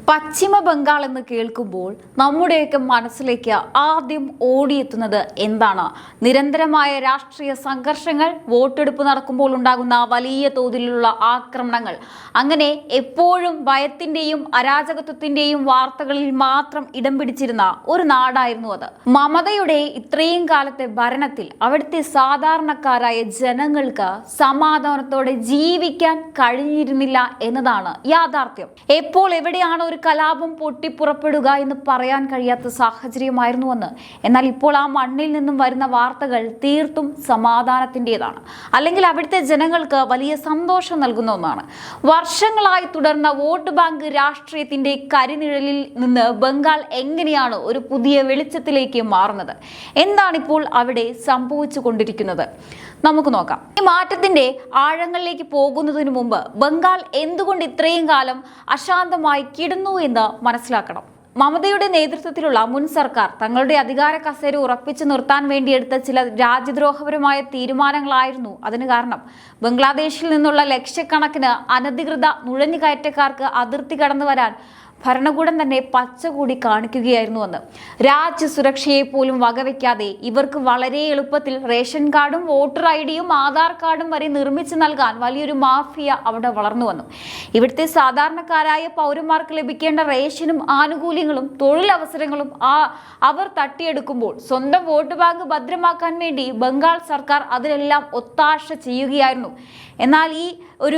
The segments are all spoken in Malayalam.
പശ്ചിമ ബംഗാൾ എന്ന് കേൾക്കുമ്പോൾ നമ്മുടെയൊക്കെ മനസ്സിലേക്ക് ആദ്യം ഓടിയെത്തുന്നത് എന്താണ്? നിരന്തരമായ രാഷ്ട്രീയ സംഘർഷങ്ങൾ, വോട്ടെടുപ്പ് നടക്കുമ്പോൾ ഉണ്ടാകുന്ന വലിയ തോതിലുള്ള ആക്രമണങ്ങൾ, അങ്ങനെ എപ്പോഴും ഭയത്തിന്റെയും അരാജകത്വത്തിന്റെയും വാർത്തകളിൽ മാത്രം ഇടം പിടിച്ചിരുന്ന ഒരു നാടായിരുന്നു അത്. മമതയുടെ ഇത്രയും കാലത്തെ ഭരണത്തിൽ അവിടുത്തെ സാധാരണക്കാരായ ജനങ്ങൾക്ക് സമാധാനത്തോടെ ജീവിക്കാൻ കഴിഞ്ഞിരുന്നില്ല എന്നതാണ് യാഥാർത്ഥ്യം. എപ്പോൾ എവിടെയാണ് ഒരു കലാപം പൊട്ടിപ്പുറപ്പെടുക എന്ന് പറയാൻ കഴിയാത്ത സാഹചര്യമായിരുന്നുവെന്ന്. എന്നാൽ ഇപ്പോൾ ആ മണ്ണിൽ നിന്നും വരുന്ന വാർത്തകൾ തീർത്തും സമാധാനത്തിൻ്റെതാണ്, അല്ലെങ്കിൽ അവിടുത്തെ ജനങ്ങൾക്ക് വലിയ സന്തോഷം നൽകുന്ന ഒന്നാണ്. വർഷങ്ങളായി തുടർന്ന വോട്ട് ബാങ്ക് രാഷ്ട്രീയത്തിന്റെ കരിനിഴലിൽ നിന്ന് ബംഗാൾ എങ്ങനെയാണ് ഒരു പുതിയ വെളിച്ചത്തിലേക്ക് മാറുന്നത്? എന്താണിപ്പോൾ അവിടെ സംഭവിച്ചു കൊണ്ടിരിക്കുന്നത്? നമുക്ക് നോക്കാം. ഈ മാറ്റത്തിന്റെ ആഴങ്ങളിലേക്ക് പോകുന്നതിന് മുമ്പ് ബംഗാൾ എന്തുകൊണ്ട് ഇത്രയും കാലം അശാന്തമായി കിടന്നു എന്ന് മനസ്സിലാക്കണം. മമതയുടെ നേതൃത്വത്തിലുള്ള മുൻ സർക്കാർ തങ്ങളുടെ അധികാര കസേര ഉറപ്പിച്ചു നിർത്താൻ വേണ്ടിയെടുത്ത ചില രാജ്യദ്രോഹപരമായ തീരുമാനങ്ങളായിരുന്നു അതിന് കാരണം. ബംഗ്ലാദേശിൽ നിന്നുള്ള ലക്ഷക്കണക്കിന് അനധികൃത നുഴഞ്ഞുകയറ്റക്കാർക്ക് അതിർത്തി കടന്നു വരാൻ ഭരണകൂടം തന്നെ പച്ചകൂടി കാണിക്കുകയായിരുന്നുവെന്ന്. രാജ്യസുരക്ഷയെ പോലും വകവയ്ക്കാതെ ഇവർക്ക് വളരെ എളുപ്പത്തിൽ റേഷൻ കാർഡും വോട്ടർ ഐഡിയും ആധാർ കാർഡും വരെ നിർമ്മിച്ചു നൽകാൻ വലിയൊരു മാഫിയ അവിടെ വളർന്നു വന്നു. ഇവിടുത്തെ സാധാരണക്കാരായ പൗരന്മാർക്ക് ലഭിക്കേണ്ട റേഷനും ആനുകൂല്യങ്ങളും തൊഴിലവസരങ്ങളും അവർ തട്ടിയെടുക്കുമ്പോൾ സ്വന്തം വോട്ട് ബാങ്ക് ഭദ്രമാക്കാൻ വേണ്ടി ബംഗാൾ സർക്കാർ അതിലെല്ലാം ഒത്താശ ചെയ്യുകയായിരുന്നു. എന്നാൽ ഈ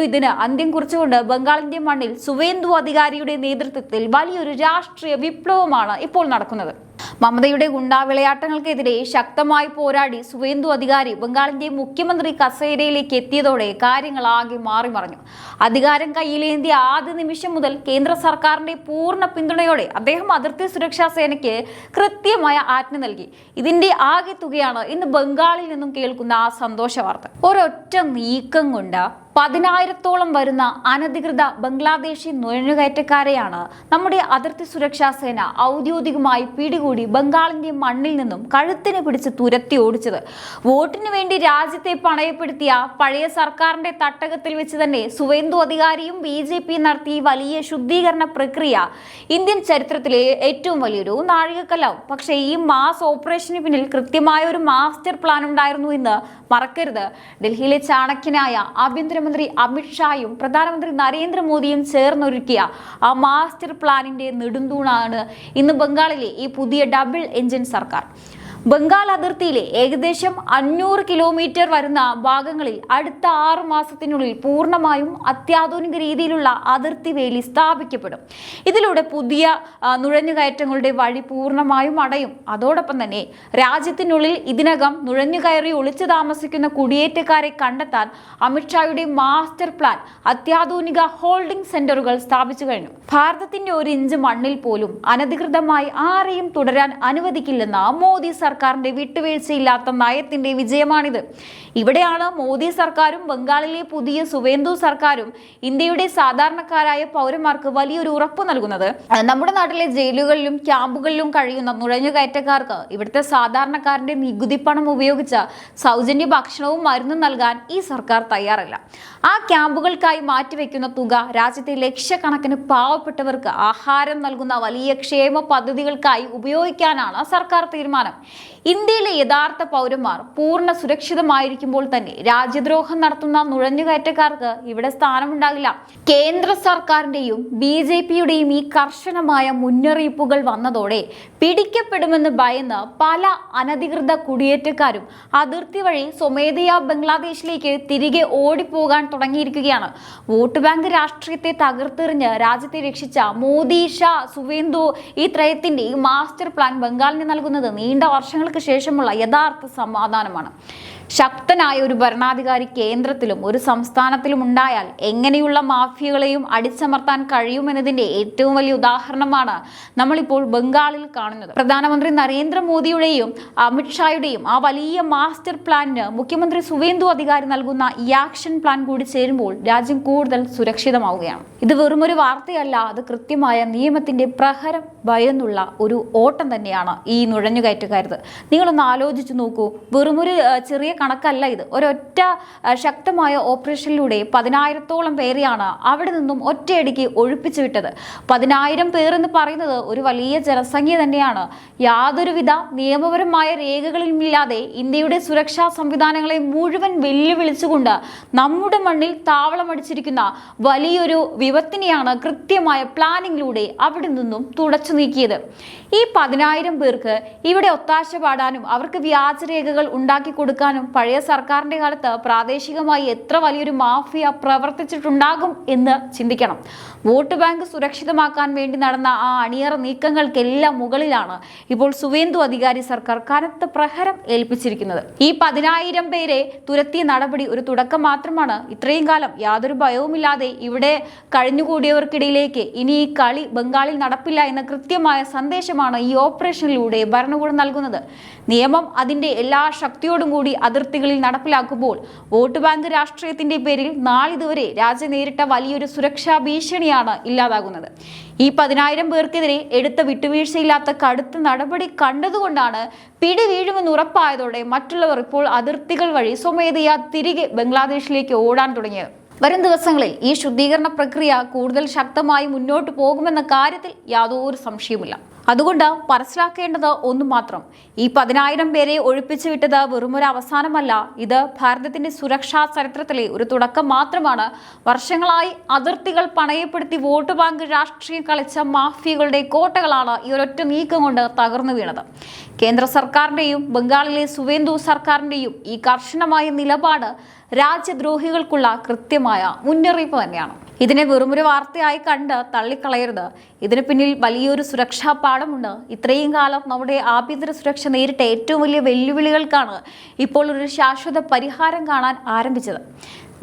ഇതിന് അന്ത്യം കുറിച്ചുകൊണ്ട് ബംഗാളിന്റെ മണ്ണിൽ സുവേന്ദു അധികാരിയുടെ നേതൃത്വത്തിൽ വലിയൊരു രാഷ്ട്രീയ വിപ്ലവമാണ് ഇപ്പോൾ നടക്കുന്നത്. മമതയുടെ ഗുണ്ടാവിളയാട്ടങ്ങൾക്കെതിരെ ശക്തമായി പോരാടി സുവേന്ദു അധികാരി ബംഗാളിന്റെ മുഖ്യമന്ത്രി കസേരയിലേക്ക് എത്തിയതോടെ കാര്യങ്ങൾ ആകെ മാറിമറിഞ്ഞു. അധികാരം കയ്യിലേന്തിയ ആദ്യ നിമിഷം മുതൽ കേന്ദ്ര സർക്കാരിന്റെ പൂർണ്ണ പിന്തുണയോടെ അദ്ദേഹം അതിർത്തി സുരക്ഷാ സേനയ്ക്ക് കൃത്യമായ ആജ്ഞ നൽകി. ഇതിന്റെ ആകെ തുകയാണ് ഇന്ന് ബംഗാളിൽ നിന്നും കേൾക്കുന്ന ആ സന്തോഷ വാർത്ത. ഒരൊറ്റ നീക്കം കൊണ്ട് 10,000-ഓളം വരുന്ന അനധികൃത ബംഗ്ലാദേശി നുഴഞ്ഞുകയറ്റക്കാരെയാണ് നമ്മുടെ അതിർത്തി സുരക്ഷാ സേന ഔദ്യോഗികമായി പിടികൂടി ബംഗാളിന്റെ മണ്ണിൽ നിന്നും കഴുത്തിന് പിടിച്ച് തുരത്തി ഓടിച്ചത്. വോട്ടിന് വേണ്ടി രാജ്യത്തെ പണയപ്പെടുത്തിയ പഴയ സർക്കാരിന്റെ തട്ടകത്തിൽ വെച്ച് തന്നെ സുവേന്ദു അധികാരിയും BJP നടത്തിയ വലിയ ശുദ്ധീകരണ പ്രക്രിയ ഇന്ത്യൻ ചരിത്രത്തിലെ ഏറ്റവും വലിയൊരു നാഴികക്കല്ലാവും. പക്ഷേ ഈ മാസ് ഓപ്പറേഷന് പിന്നിൽ കൃത്യമായ ഒരു മാസ്റ്റർ പ്ലാൻ ഉണ്ടായിരുന്നു എന്ന് മറക്കരുത്. ഡൽഹിയിലെ ചാണക്യനായ ആഭ്യന്തരമന്ത്രി അമിത്ഷായും പ്രധാനമന്ത്രി നരേന്ദ്രമോദിയും ചേർന്നൊരുക്കിയ ആ മാസ്റ്റർ പ്ലാനിന്റെ നെടുന്തൂണാണ് ഇന്ന് ബംഗാളിലെ ഈ പുതിയ ഡബിൾ എഞ്ചിൻ സർക്കാർ. ബംഗാൾ അതിർത്തിയിലെ ഏകദേശം 500 കിലോമീറ്റർ വരുന്ന ഭാഗങ്ങളിൽ അടുത്ത 6 മാസത്തിനുള്ളിൽ പൂർണ്ണമായും അത്യാധുനിക രീതിയിലുള്ള അതിർത്തി വേലി സ്ഥാപിക്കപ്പെടും. ഇതിലൂടെ പുതിയ നുഴഞ്ഞുകയറ്റങ്ങളുടെ വഴി പൂർണ്ണമായും അടയും. അതോടൊപ്പം തന്നെ രാജ്യത്തിനുള്ളിൽ ഇതിനകം നുഴഞ്ഞുകയറി ഒളിച്ചു താമസിക്കുന്ന കുടിയേറ്റക്കാരെ കണ്ടെത്താൻ അമിത്ഷായുടെ മാസ്റ്റർ പ്ലാൻ അത്യാധുനിക ഹോൾഡിംഗ് സെന്ററുകൾ സ്ഥാപിച്ചു കഴിഞ്ഞു. ഭാരതത്തിന്റെ 1 ഇഞ്ച് മണ്ണിൽ പോലും അനധികൃതമായി ആരെയും തുടരാൻ അനുവദിക്കില്ലെന്ന മോദി സർക്കാരിന്റെ വിട്ടുവീഴ്ചയില്ലാത്ത നയത്തിന്റെ വിജയമാണിത്. ഇവിടെയാണ് മോദി സർക്കാരും ബംഗാളിലെ പുതിയ സുവേന്ദു സർക്കാരും ഇന്ത്യയുടെ സാധാരണക്കാരായ പൗരന്മാർക്ക് വലിയൊരു ഉറപ്പ് നൽകുന്നത്. നമ്മുടെ നാട്ടിലെ ജയിലുകളിലും ക്യാമ്പുകളിലും കഴിയുന്ന നുഴഞ്ഞുകയറ്റക്കാർക്ക് ഇവിടുത്തെ സാധാരണക്കാരന്റെ നികുതി പണം ഉപയോഗിച്ച് സൗജന്യ ഭക്ഷണവും മരുന്നും നൽകാൻ ഈ സർക്കാർ തയ്യാറല്ല. ആ ക്യാമ്പുകൾക്കായി മാറ്റിവെക്കുന്ന തുക രാജ്യത്തെ ലക്ഷക്കണക്കിന് പാവപ്പെട്ടവർക്ക് ആഹാരം നൽകുന്ന വലിയ ക്ഷേമ പദ്ധതികൾക്കായി ഉപയോഗിക്കാനാണ് സർക്കാർ തീരുമാനം. ഇന്ത്യയിലെ യഥാർത്ഥ പൗരന്മാർ പൂർണ്ണ സുരക്ഷിതമായിരിക്കുമ്പോൾ തന്നെ രാജ്യദ്രോഹം നടത്തുന്ന നുഴഞ്ഞുകയറ്റക്കാർക്ക് ഇവിടെ സ്ഥാനമുണ്ടാകില്ല. കേന്ദ്ര സർക്കാരിന്റെയും BJPയുടെയും ഈ കർശനമായ മുന്നറിയിപ്പുകൾ വന്നതോടെ പിടിക്കപ്പെടുമെന്ന് ഭയന്ന് പല അനധികൃത കുടിയേറ്റക്കാരും അതിർത്തി വഴി സ്വമേധയാ ബംഗ്ലാദേശിലേക്ക് തിരികെ ഓടിപ്പോകാൻ തുടങ്ങിയിരിക്കുകയാണ്. വോട്ട് ബാങ്ക് രാഷ്ട്രീയത്തെ തകർത്തെറിഞ്ഞ് രാജ്യത്തെ രക്ഷിച്ച മോദി, ഷാ, സുവേന്ദു ഈ ത്രയത്തിന്റെ ഈ മാസ്റ്റർ പ്ലാൻ ബംഗാളിന് നൽകുന്നത് നീണ്ട വർഷങ്ങൾക്ക് ശേഷമുള്ള യഥാർത്ഥ സമാധാനമാണ്. ശക്തനായ ഒരു ഭരണാധികാരി കേന്ദ്രത്തിലും ഒരു സംസ്ഥാനത്തിലും ഉണ്ടായാൽ എങ്ങനെയുള്ള മാഫിയകളെയും അടിച്ചമർത്താൻ കഴിയുമെന്നതിന്റെ ഏറ്റവും വലിയ ഉദാഹരണമാണ് നമ്മളിപ്പോൾ ബംഗാളിൽ കാണുന്നത്. പ്രധാനമന്ത്രി നരേന്ദ്രമോദിയുടെയും അമിത്ഷായുടെയും ആ വലിയ മാസ്റ്റർ പ്ലാനിന് മുഖ്യമന്ത്രി സുവേന്ദു അധികാരി നൽകുന്ന ഈ ആക്ഷൻ പ്ലാൻ കൂടി ചേരുമ്പോൾ രാജ്യം കൂടുതൽ സുരക്ഷിതമാവുകയാണ്. ഇത് വെറുമൊരു വാർത്തയല്ല, അത് കൃത്യമായ നിയമത്തിന്റെ പ്രഹരം ഭയന്നുള്ള ഒരു ഓട്ടം തന്നെയാണ് ഈ നുഴഞ്ഞുകയറ്റക്കാരത്. നിങ്ങളൊന്ന് ആലോചിച്ചു നോക്കൂ. വെറുമൊരു ചെറിയ കണക്കല്ല ഇത്. ഒരൊറ്റ ശക്തമായ ഓപ്പറേഷനിലൂടെ 10,000-ഓളം പേരെയാണ് അവിടെ നിന്നും ഒറ്റയടിക്ക് ഒഴിപ്പിച്ചു വിട്ടത്. 10,000 പേർ എന്ന് പറയുന്നത് ഒരു വലിയ ജനസംഖ്യ തന്നെയാണ്. യാതൊരുവിധ നിയമപരമായ രേഖകളിലുമില്ലാതെ ഇന്ത്യയുടെ സുരക്ഷാ സംവിധാനങ്ങളെ മുഴുവൻ വെല്ലുവിളിച്ചുകൊണ്ട് നമ്മുടെ മണ്ണിൽ താവളമടിച്ചിരിക്കുന്ന വലിയൊരു വിപത്തിനെയാണ് കൃത്യമായ പ്ലാനിങ്ങിലൂടെ അവിടെ നിന്നും തുടച്ചു നീക്കിയത്. ഈ 10,000 പേർക്ക് ഇവിടെ ഒത്താശ പാടാനും അവർക്ക് വ്യാജരേഖകൾ ഉണ്ടാക്കി കൊടുക്കാനും പഴയ സർക്കാരിന്റെ കാലത്ത് പ്രാദേശികമായി എത്ര വലിയൊരു മാഫിയ പ്രവർത്തിച്ചിട്ടുണ്ടാകും എന്ന് ചിന്തിക്കണം. വോട്ട് ബാങ്ക് സുരക്ഷിതമാക്കാൻ വേണ്ടി നടന്ന ആ അണിയറ നീക്കങ്ങൾക്കെല്ലാം മുകളിലാണ് ഇപ്പോൾ സുവേന്ദു അധികാരി സർക്കാർ കനത്ത പ്രഹരം ഏൽപ്പിച്ചിരിക്കുന്നത്. ഈ 10,000 പേരെ തുരത്തിയ നടപടി ഒരു തുടക്കം മാത്രമാണ്. ഇത്രയും കാലം യാതൊരു ഭയവുമില്ലാതെ ഇവിടെ കഴിഞ്ഞുകൂടിയവർക്കിടയിലേക്ക് ഇനി ഈ കളി ബംഗാളിൽ നടപ്പില്ല എന്ന കൃത്യമായ സന്ദേശമാണ് ഈ ഓപ്പറേഷനിലൂടെ ഭരണകൂടം നൽകുന്നത്. നിയമം അതിന്റെ എല്ലാ ശക്തിയോടും കൂടി അതിർത്തികളിൽ നടപ്പിലാക്കുമ്പോൾ വോട്ട് ബാങ്ക് രാഷ്ട്രീയത്തിന്റെ പേരിൽ നാളിതുവരെ രാജ്യം നേരിട്ട വലിയൊരു സുരക്ഷാ ഭീഷണിയാണ് ഇല്ലാതാകുന്നത്. ഈ 10,000 പേർക്കെതിരെ എടുത്ത വിട്ടുവീഴ്ചയില്ലാത്ത കടുത്ത നടപടി കണ്ടതുകൊണ്ടാണ് പിടി വീഴുമെന്ന് ഉറപ്പായതോടെ മറ്റുള്ളവർ ഇപ്പോൾ അതിർത്തികൾ വഴി സ്വമേധയാ തിരികെ ബംഗ്ലാദേശിലേക്ക് ഓടാൻ തുടങ്ങിയത്. വരും ദിവസങ്ങളിൽ ഈ ശുദ്ധീകരണ പ്രക്രിയ കൂടുതൽ ശക്തമായി മുന്നോട്ട് പോകുമെന്ന കാര്യത്തിൽ യാതൊരു സംശയവുമില്ല. അതുകൊണ്ട് മനസ്സിലാക്കേണ്ടത് ഒന്നു മാത്രം, ഈ 10,000 പേരെ ഒഴിപ്പിച്ചു വിട്ടത് വെറുമൊരു അവസാനമല്ല. ഇത് ഭാരതത്തിന്റെ സുരക്ഷാ ചരിത്രത്തിലെ ഒരു തുടക്കം മാത്രമാണ്. വർഷങ്ങളായി അതിർത്തികൾ പണയപ്പെടുത്തി വോട്ട് ബാങ്ക് രാഷ്ട്രീയം കളിച്ച മാഫിയകളുടെ കോട്ടകളാണ് ഈ ഒരൊറ്റ നീക്കം കൊണ്ട് തകർന്നു വീണത്. കേന്ദ്ര സർക്കാരിന്റെയും ബംഗാളിലെ സുവേന്ദു സർക്കാരിന്റെയും ഈ കർശനമായ നിലപാട് രാജ്യദ്രോഹികൾക്കുള്ള കൃത്യമായ മുന്നറിയിപ്പ് തന്നെയാണ്. ഇതിനെ വെറുമൊരു വാർത്തയായി കണ്ട് തള്ളിക്കളയരുത്. ഇതിന് പിന്നിൽ വലിയൊരു സുരക്ഷാ പാഠമുണ്ട്. ഇത്രയും കാലം നമ്മുടെ ആഭ്യന്തര സുരക്ഷ നേരിട്ട ഏറ്റവും വലിയ വെല്ലുവിളികൾക്കാണ് ഇപ്പോൾ ഒരു ശാശ്വത പരിഹാരം കാണാൻ ആരംഭിച്ചത്.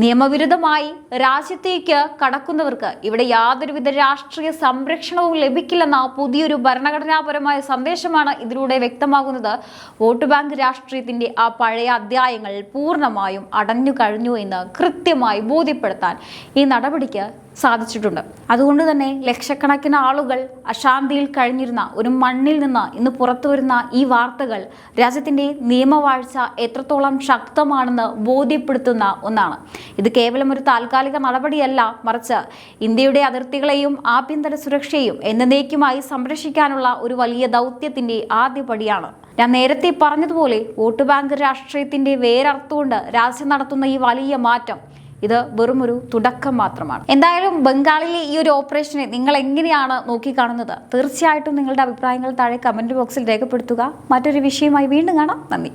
നിയമവിരുദ്ധമായി രാജ്യത്തേക്ക് കടക്കുന്നവർക്ക് ഇവിടെ യാതൊരുവിധ രാഷ്ട്രീയ സംരക്ഷണവും ലഭിക്കില്ലെന്ന പുതിയൊരു ഭരണഘടനാപരമായ സന്ദേശമാണ് ഇതിലൂടെ വ്യക്തമാകുന്നത്. വോട്ട് ബാങ്ക് രാഷ്ട്രീയത്തിന്റെ ആ പഴയ അധ്യായങ്ങൾ പൂർണ്ണമായും അടഞ്ഞു കഴിഞ്ഞു എന്ന് കൃത്യമായി ബോധ്യപ്പെടുത്താൻ ഈ നടപടിക്ക് സാധിച്ചിട്ടുണ്ട്. അതുകൊണ്ട് തന്നെ ലക്ഷക്കണക്കിന് ആളുകൾ അശാന്തിയിൽ കഴിഞ്ഞിരുന്ന ഒരു മണ്ണിൽ നിന്ന് ഇന്ന് പുറത്തു വരുന്ന ഈ വാർത്തകൾ രാജ്യത്തിന്റെ നിയമവാഴ്ച എത്രത്തോളം ശക്തമാണെന്ന് ബോധ്യപ്പെടുത്തുന്ന ഒന്നാണ്. ഇത് കേവലം ഒരു താൽക്കാലിക നടപടിയല്ല, മറിച്ച് ഇന്ത്യയുടെ അതിർത്തികളെയും ആഭ്യന്തര സുരക്ഷയെയും എന്നേക്കുമായി സംരക്ഷിക്കാനുള്ള ഒരു വലിയ ദൗത്യത്തിന്റെ ആദ്യപടിയാണ്. ഞാൻ നേരത്തെ പറഞ്ഞതുപോലെ വോട്ട് ബാങ്ക് രാഷ്ട്രീയത്തിന്റെ വേരർത്തുകൊണ്ട് രാജ്യം നടത്തുന്ന ഈ വലിയ മാറ്റം ഇത് വെറുമൊരു തുടക്കം മാത്രമാണ്. എന്തായാലും ബംഗാളിലെ ഈ ഒരു ഓപ്പറേഷനെ നിങ്ങൾ എങ്ങനെയാണ് നോക്കിക്കാണുന്നത്? തീർച്ചയായിട്ടും നിങ്ങളുടെ അഭിപ്രായങ്ങൾ താഴെ കമന്റ് ബോക്സിൽ രേഖപ്പെടുത്തുക. മറ്റൊരു വിഷയമായി വീണ്ടും കാണാം. നന്ദി.